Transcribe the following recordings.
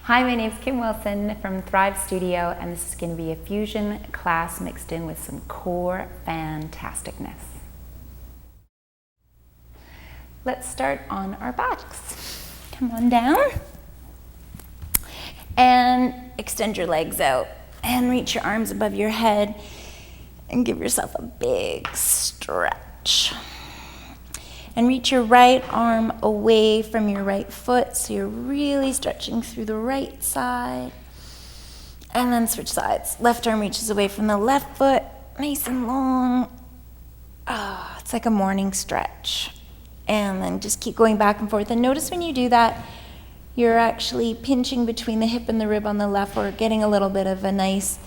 Hi, my name's Kim Wilson from Thrive Studio, and this is going to be a fusion class mixed in with some core fantasticness. Let's start on our backs. Come on down and extend your legs out and reach your arms above your head and give yourself a big stretch. And reach your right arm away from your right foot, so you're really stretching through the right side. And then switch sides. Left arm reaches away from the left foot, nice and long. It's like a morning stretch. And then just keep going back and forth. And notice when you do that, you're actually pinching between the hip and the rib on the left, or getting a little bit of a nice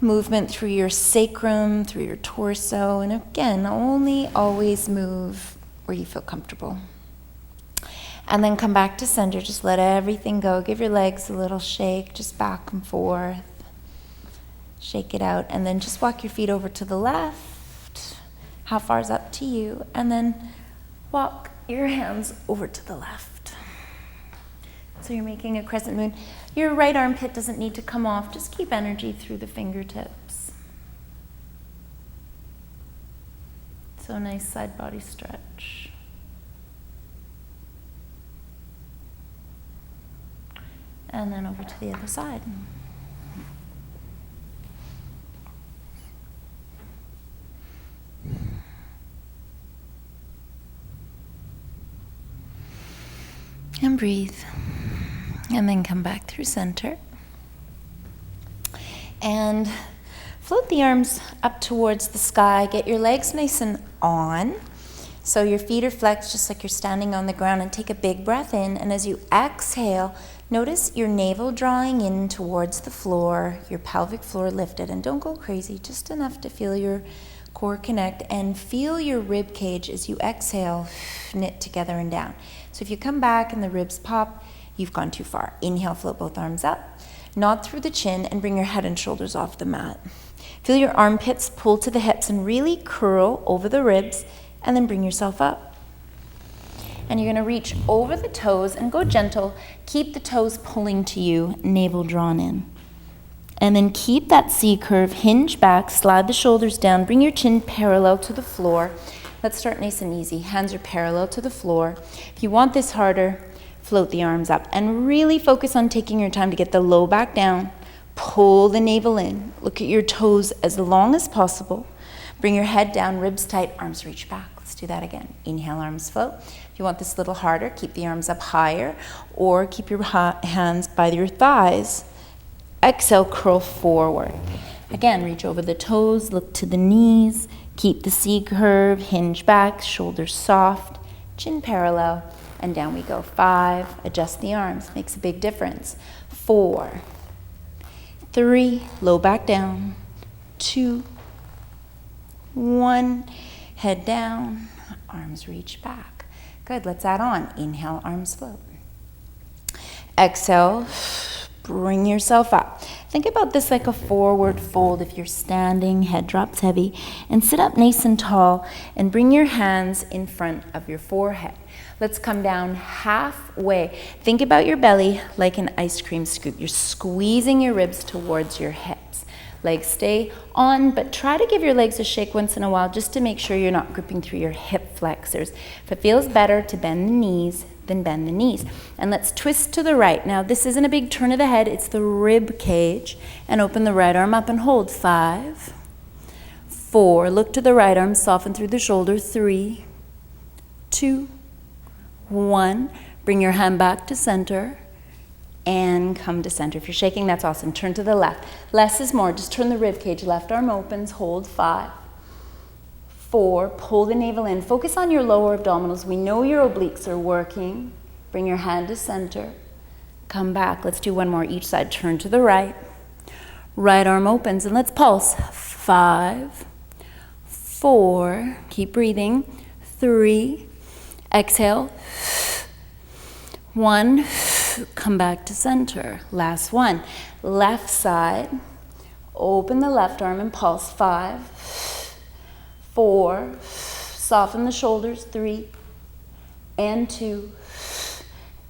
movement through your sacrum, through your torso. And again, only always move where you feel comfortable. And then come back to center. Just let everything go. Give your legs a little shake, just back and forth. Shake it out. And then just walk your feet over to the left. How far is up to you? And then walk your hands over to the left. So you're making a crescent moon. Your right armpit doesn't need to come off. Just keep energy through the fingertips. So nice side body stretch. And then over to the other side. And breathe. And then come back through center. And float the arms up towards the sky. Get your legs nice and on. So your feet are flexed just like you're standing on the ground, and take a big breath in. And as you exhale, notice your navel drawing in towards the floor, your pelvic floor lifted. And don't go crazy, just enough to feel your core connect, and feel your rib cage as you exhale, knit together and down. So if you come back and the ribs pop, you've gone too far. Inhale, float both arms up. Nod through the chin and bring your head and shoulders off the mat. Feel your armpits pull to the hips and really curl over the ribs, and then bring yourself up. And you're gonna reach over the toes and go gentle. Keep the toes pulling to you, navel drawn in. And then keep that C curve, hinge back, slide the shoulders down, bring your chin parallel to the floor. Let's start nice and easy. Hands are parallel to the floor. If you want this harder, float the arms up and really focus on taking your time to get the low back down. Pull the navel in. Look at your toes as long as possible. Bring your head down, ribs tight, arms reach back. Let's do that again. Inhale, arms float. If you want this a little harder, keep the arms up higher, or keep your hands by your thighs. Exhale, curl forward. Again, reach over the toes, look to the knees. Keep the C curve, hinge back, shoulders soft, chin parallel, and down we go. 5, adjust the arms, makes a big difference. 4, 3, low back down. 2, 1, head down, arms reach back. Good, let's add on. Inhale, arms float. Exhale, bring yourself up. Think about this like a forward fold. If you're standing, head drops heavy, and sit up nice and tall and bring your hands in front of your forehead. Let's come down halfway. Think about your belly like an ice cream scoop. You're squeezing your ribs towards your hips. Legs stay on, but try to give your legs a shake once in a while just to make sure you're not gripping through your hip flexors. If it feels better to bend the knees, then bend the knees. And let's twist to the right. Now, this isn't a big turn of the head, it's the rib cage. And open the right arm up and hold. 5, 4, look to the right arm, soften through the shoulder. 3, 2, 1. Bring your hand back to center. And come to center. If you're shaking, that's awesome. Turn to the left. Less is more. Just turn the rib cage. Left arm opens. Hold. 5, 4. Pull the navel in. Focus on your lower abdominals. We know your obliques are working. Bring your hand to center. Come back. Let's do one more each side. Turn to the right. Right arm opens. And let's pulse. 5, 4. Keep breathing. 3. Exhale. 1. Come back to center. Last one. Left side. Open the left arm and pulse. 5, 4. Soften the shoulders. 3 and 2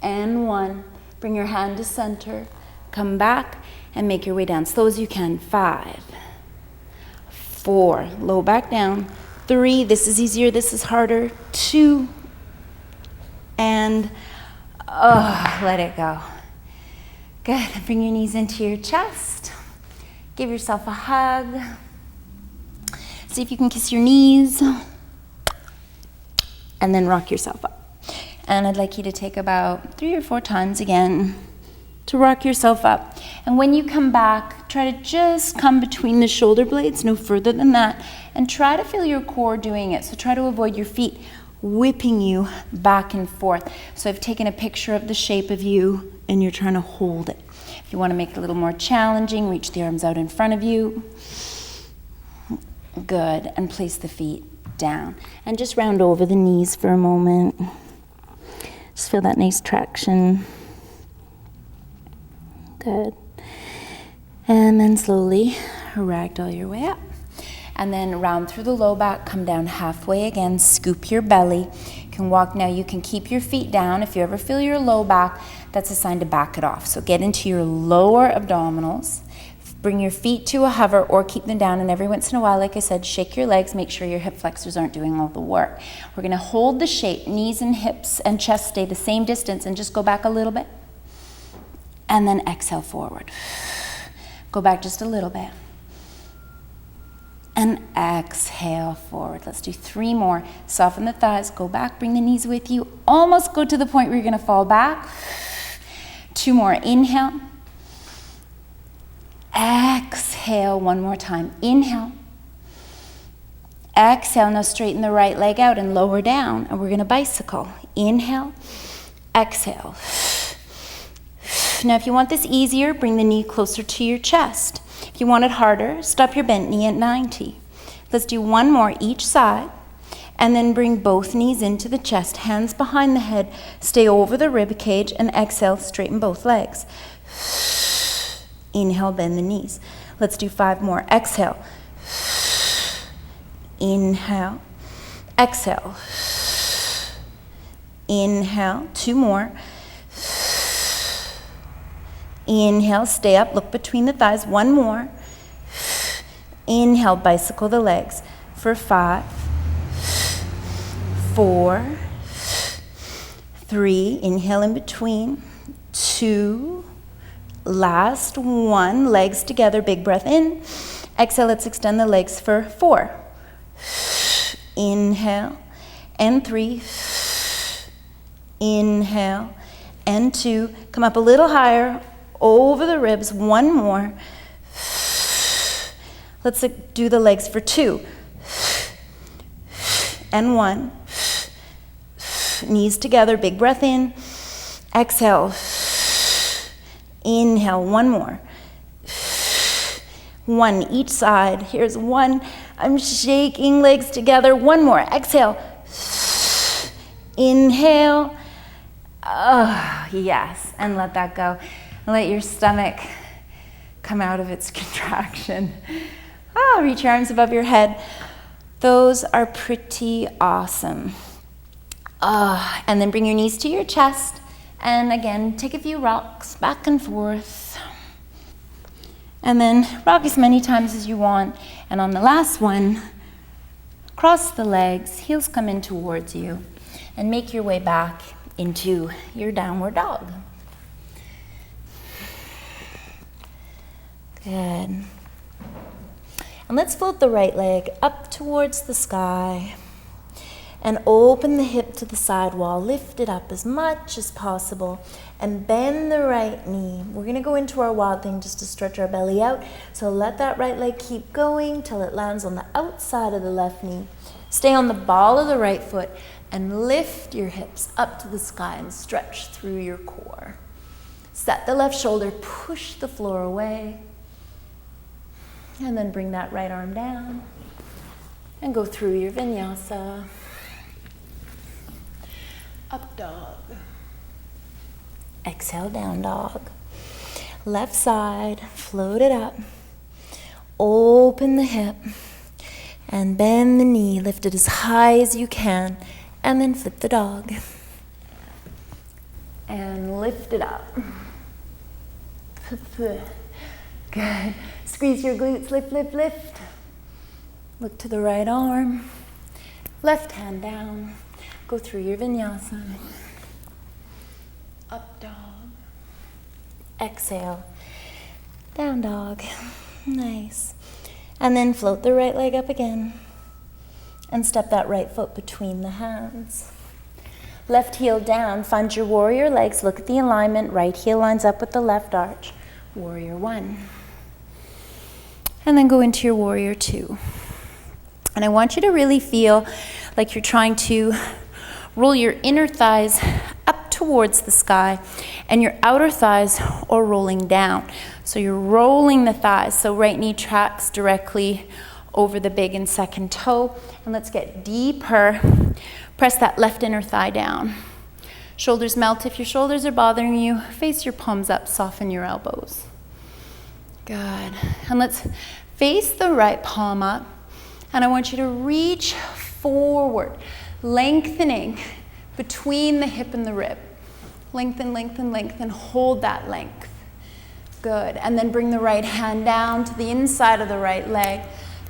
and 1. Bring your hand to center. Come back and make your way down. Slow as you can. 5, 4, low back down. 3, this is easier, this is harder. 2, and let it go. Good. Bring your knees into your chest. Give yourself a hug. See if you can kiss your knees. And then rock yourself up. And I'd like you to take about 3 or 4 times again to rock yourself up. And when you come back, try to just come between the shoulder blades, no further than that, and try to feel your core doing it. So try to avoid your feet whipping you back and forth. So I've taken a picture of the shape of you, and you're trying to hold it. If you want to make it a little more challenging, reach the arms out in front of you. Good. And place the feet down. And just round over the knees for a moment. Just feel that nice traction. Good. And then slowly ragdoll your way up. And then round through the low back, come down halfway again, scoop your belly. You can walk now, you can keep your feet down. If you ever feel your low back, that's a sign to back it off. So get into your lower abdominals. Bring your feet to a hover or keep them down, and every once in a while, like I said, shake your legs, make sure your hip flexors aren't doing all the work. We're gonna hold the shape, knees and hips and chest stay the same distance, and just go back a little bit. And then exhale forward. Go back just a little bit. And exhale forward. Let's do 3 more. Soften the thighs, go back, bring the knees with you. Almost go to the point where you're gonna fall back. 2 more, inhale. Exhale, 1 more time. Inhale. Exhale, now straighten the right leg out and lower down, and we're gonna bicycle. Inhale, exhale. Now if you want this easier, bring the knee closer to your chest. If you want it harder, stop your bent knee at 90. Let's do 1 more each side, and then bring both knees into the chest, hands behind the head, stay over the rib cage, and exhale, straighten both legs. Inhale, bend the knees. Let's do 5 more. Exhale. Inhale. Exhale. Inhale. 2 more. Inhale, stay up, look between the thighs. 1 more. Inhale, bicycle the legs for 5, 4, 3. Inhale in between. 2. Last 1. Legs together, big breath in. Exhale, let's extend the legs for 4. Inhale and 3. Inhale and 2. Come up a little higher. Over the ribs, 1 more. Let's do the legs for 2. And 1. Knees together, big breath in. Exhale. Inhale, 1 more. 1 each side. Here's 1. I'm shaking legs together. 1 more. Exhale. Inhale. Yes, and let that go. Let your stomach come out of its contraction. Reach your arms above your head. Those are pretty awesome. And then bring your knees to your chest. And again, take a few rocks back and forth. And then rock as many times as you want. And on the last one, cross the legs, heels come in towards you, and make your way back into your downward dog. Good. And let's float the right leg up towards the sky and open the hip to the side wall. Lift it up as much as possible and bend the right knee. We're gonna go into our wild thing just to stretch our belly out. So let that right leg keep going till it lands on the outside of the left knee. Stay on the ball of the right foot and lift your hips up to the sky and stretch through your core. Set the left shoulder, push the floor away. And then bring that right arm down and go through your vinyasa. Up dog. Exhale, down dog. Left side, float it up. Open the hip and bend the knee. Lift it as high as you can and then flip the dog. And lift it up. Good. Squeeze your glutes, lift, lift, lift. Look to the right arm. Left hand down. Go through your vinyasa. Up dog. Exhale. Down dog. Nice. And then float the right leg up again. And step that right foot between the hands. Left heel down. Find your warrior legs. Look at the alignment. Right heel lines up with the left arch. Warrior one. And then go into your warrior two. And I want you to really feel like you're trying to roll your inner thighs up towards the sky and your outer thighs are rolling down. So you're rolling the thighs. So right knee tracks directly over the big and second toe. And let's get deeper. Press that left inner thigh down. Shoulders melt. If your shoulders are bothering you, face your palms up, soften your elbows. Good. And let's face the right palm up. And I want you to reach forward, lengthening between the hip and the rib. Lengthen, lengthen, lengthen. Hold that length. Good. And then bring the right hand down to the inside of the right leg.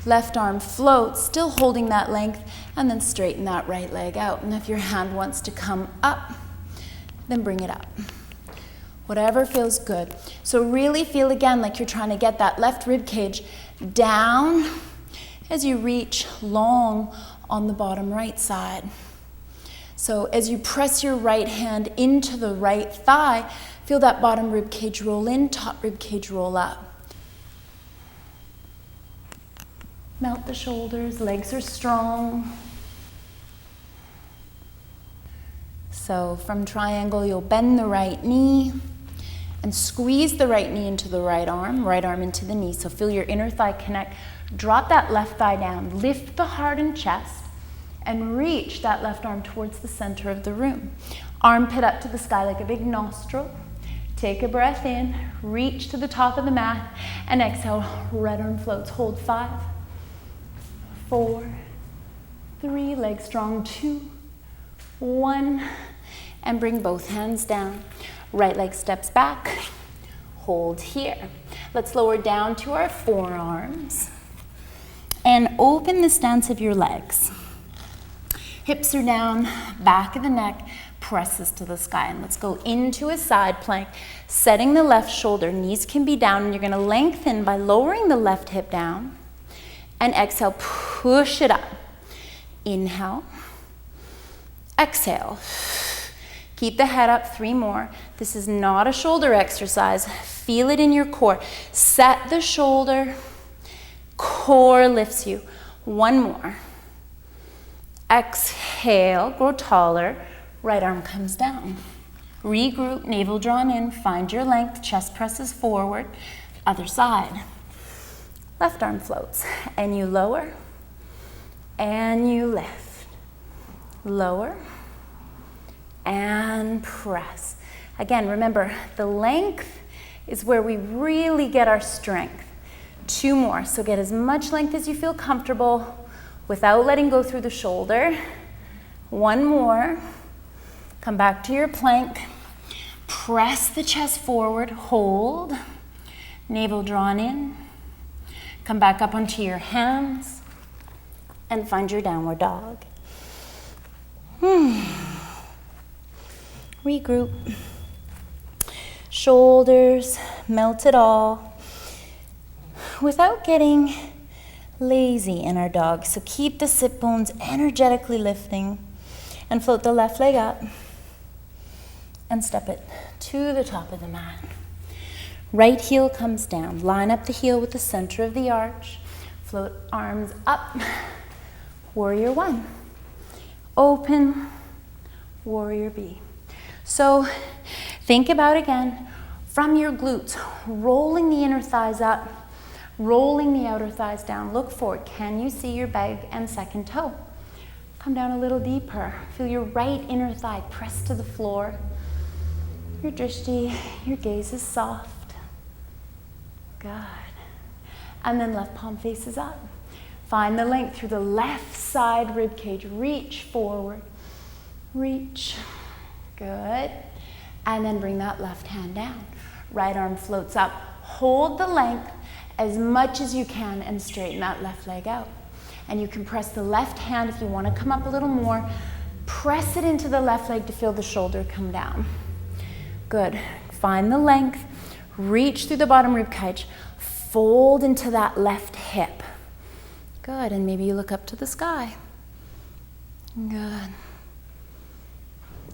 Left arm floats, still holding that length, and then straighten that right leg out. And if your hand wants to come up, then bring it up. Whatever feels good. So really feel again like you're trying to get that left rib cage down as you reach long on the bottom right side. So as you press your right hand into the right thigh, feel that bottom rib cage roll in, top rib cage roll up. Melt the shoulders, legs are strong. So from triangle, you'll bend the right knee and squeeze the right knee into the right arm into the knee. So feel your inner thigh connect. Drop that left thigh down, lift the heart and chest, and reach that left arm towards the center of the room. Armpit up to the sky like a big nostril. Take a breath in, reach to the top of the mat, and exhale, right arm floats. Hold 5, 4, 3, legs strong, 2, 1, and bring both hands down. Right leg steps back, hold here. Let's lower down to our forearms and open the stance of your legs. Hips are down, back of the neck presses to the sky. And let's go into a side plank, setting the left shoulder. Knees can be down, and you're gonna lengthen by lowering the left hip down. And exhale, push it up. Inhale, exhale. Keep the head up, 3 more. This is not a shoulder exercise. Feel it in your core. Set the shoulder, core lifts you. 1 more. Exhale, grow taller. Right arm comes down. Regroup, navel drawn in, find your length, chest presses forward. Other side. Left arm floats, and you lower, and you lift. Lower, and press. Again, remember, the length is where we really get our strength. 2 more, so get as much length as you feel comfortable without letting go through the shoulder. 1 more, come back to your plank. Press the chest forward, hold, navel drawn in. Come back up onto your hands and find your downward dog. Regroup. Shoulders, melt it all without getting lazy in our dog. So keep the sit bones energetically lifting and float the left leg up and step it to the top of the mat. Right heel comes down. Line up the heel with the center of the arch. Float arms up. Warrior 1. Open. Warrior B. So think about again from your glutes, rolling the inner thighs up, rolling the outer thighs down. Look forward. Can you see your big and second toe? Come down a little deeper. Feel your right inner thigh press to the floor. Your drishti, your gaze is soft. Good. And then left palm faces up. Find the length through the left side rib cage. Reach forward. Reach. Good. And then bring that left hand down. Right arm floats up. Hold the length as much as you can and straighten that left leg out. And you can press the left hand if you want to come up a little more. Press it into the left leg to feel the shoulder come down. Good. Find the length. Reach through the bottom rib cage. Fold into that left hip. Good. And maybe you look up to the sky. Good.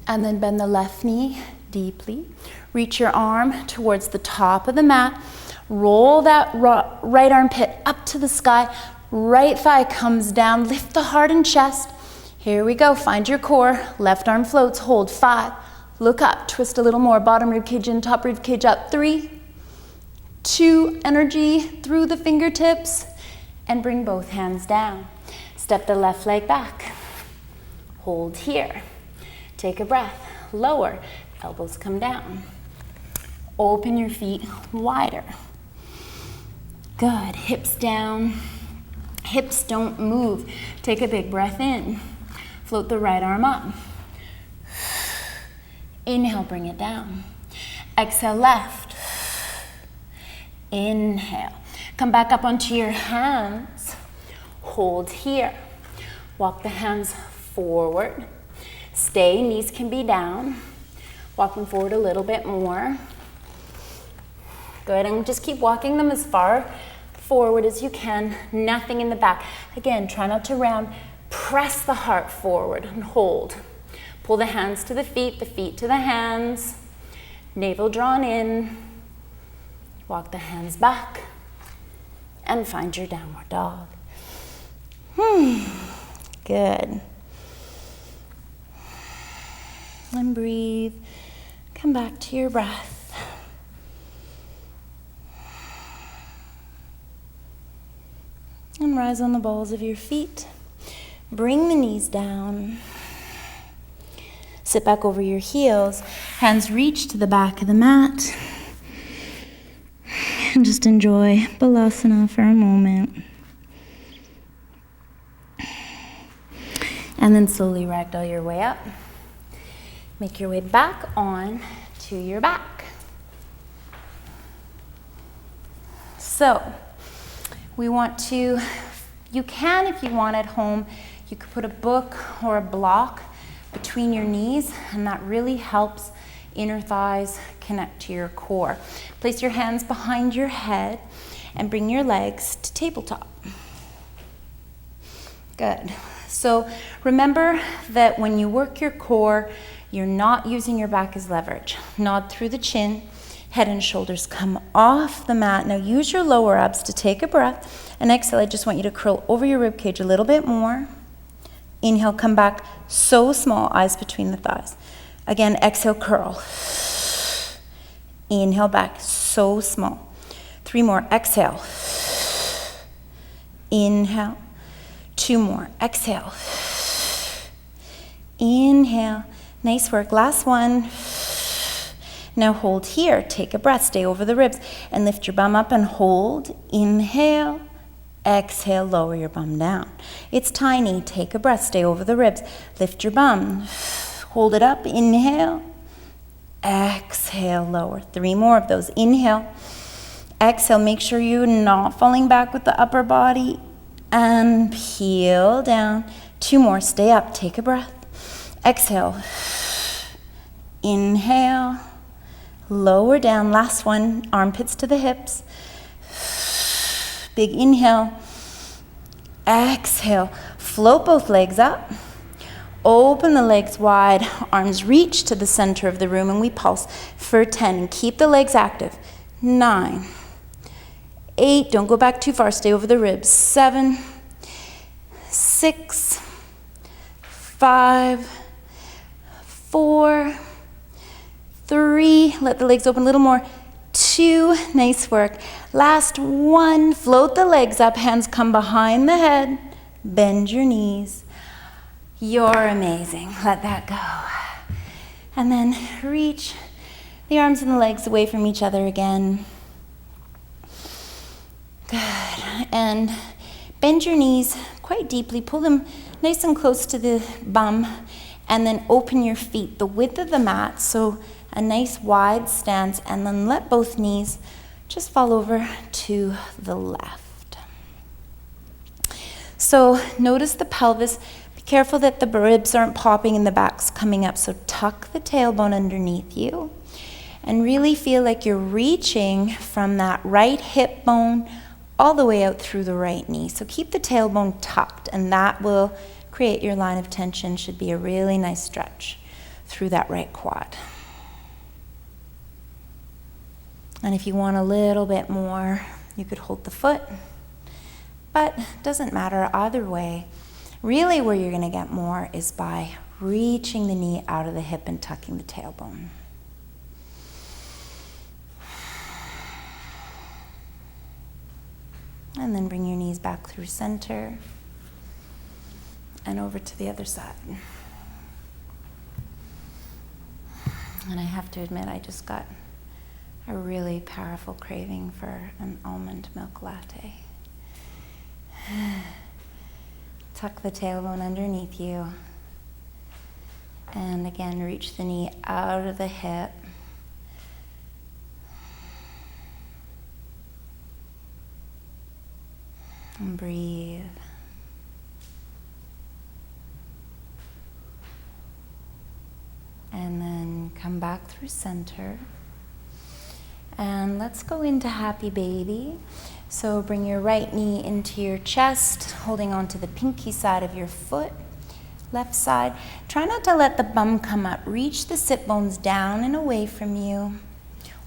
And then bend the left knee deeply. Reach your arm towards the top of the mat. Roll that right armpit up to the sky. Right thigh comes down. Lift the heart and chest. Here we go. Find your core. Left arm floats. Hold. 5. Look up. Twist a little more. Bottom rib cage in, top rib cage up. 3, 2, energy through the fingertips. And bring both hands down. Step the left leg back. Hold here. Take a breath. Lower. Elbows come down. Open your feet wider. Good. Hips down. Hips don't move. Take a big breath in. Float the right arm up. Inhale, bring it down. Exhale, left. Inhale. Come back up onto your hands. Hold here. Walk the hands forward. Stay, knees can be down. Walk them forward a little bit more. Good, and just keep walking them as far forward as you can. Nothing in the back. Again, try not to round. Press the heart forward and hold. Pull the hands to the feet to the hands. Navel drawn in. Walk the hands back. And find your downward dog. Good. And breathe. Come back to your breath. And rise on the balls of your feet. Bring the knees down. Sit back over your heels. Hands reach to the back of the mat. And just enjoy Balasana for a moment. And then slowly ragdoll your way up. Make your way back on to your back. So, we want to, you can, if you want at home, you could put a book or a block between your knees, and that really helps inner thighs connect to your core. Place your hands behind your head and bring your legs to tabletop. Good. So remember that when you work your core, you're not using your back as leverage. Nod through the chin. Head and shoulders come off the mat. Now use your lower abs to take a breath. And exhale, I just want you to curl over your rib cage a little bit more. Inhale, come back so small, eyes between the thighs. Again, exhale, curl. Inhale back, so small. 3 more, exhale. Inhale. 2 more, exhale. Inhale. Nice work, last one. Now hold here, take a breath, stay over the ribs, and lift your bum up and hold. Inhale, exhale, lower your bum down. It's tiny, take a breath, stay over the ribs, lift your bum, hold it up, inhale, exhale, lower. 3 more of those, inhale, exhale, make sure you're not falling back with the upper body, and peel down. 2 more, stay up, take a breath, exhale, inhale, lower down, last one, armpits to the hips. Big inhale, exhale, float both legs up. Open the legs wide, arms reach to the center of the room, and we pulse for 10. And keep the legs active. 9, 8, don't go back too far, stay over the ribs. 7, 6, 5, 4, 3, let the legs open a little more. 2, nice work. Last 1, float the legs up, hands come behind the head, bend your knees. You're amazing, let that go. And then reach the arms and the legs away from each other again. Good, and bend your knees quite deeply, pull them nice and close to the bum, And then open your feet the width of the mat, so a nice wide stance, and then let both knees just fall over to the left. So notice the pelvis. Be careful that the ribs aren't popping and the back's coming up. So tuck the tailbone underneath you and really feel like you're reaching from that right hip bone all the way out through the right knee. So keep the tailbone tucked, and that will create your line of tension. Should be a really nice stretch through that right quad. And if you want a little bit more, you could hold the foot, but it doesn't matter either way. Really where you're gonna get more is by reaching the knee out of the hip and tucking the tailbone. And then bring your knees back through center and over to the other side. And I have to admit, I just got a really powerful craving for an almond milk latte. Tuck the tailbone underneath you. And again, reach the knee out of the hip. And breathe. And then come back through center. And let's go into happy baby. So bring your right knee into your chest, holding onto the pinky side of your foot, left side. Try not to let the bum come up. Reach the sit bones down and away from you,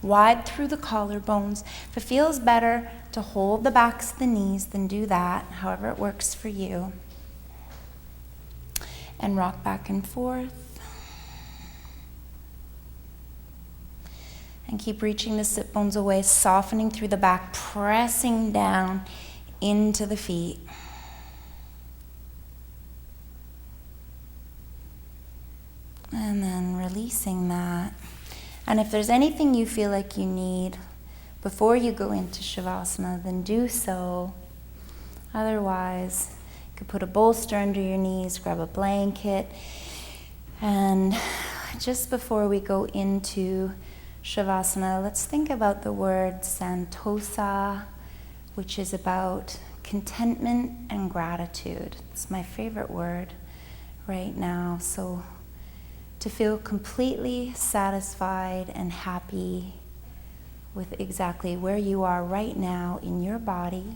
wide through the collarbones. If it feels better to hold the backs of the knees, then do that, however it works for you. And rock back and forth. And keep reaching the sit bones away, softening through the back, pressing down into the feet. And then releasing that. And if there's anything you feel like you need before you go into Shavasana, then do so. Otherwise, you could put a bolster under your knees, grab a blanket. And just before we go into Shavasana, let's think about the word Santosa, which is about contentment and gratitude. It's my favorite word right now. So to feel completely satisfied and happy with exactly where you are right now in your body,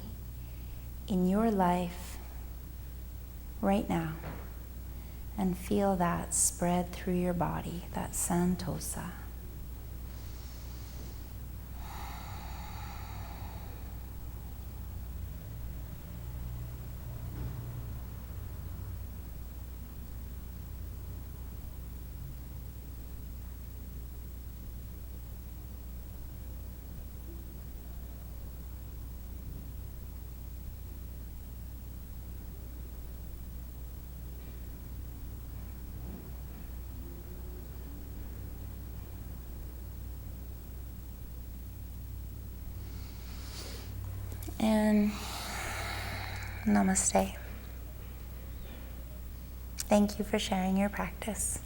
in your life, right now. And feel that spread through your body, that Santosa. And namaste. Thank you for sharing your practice.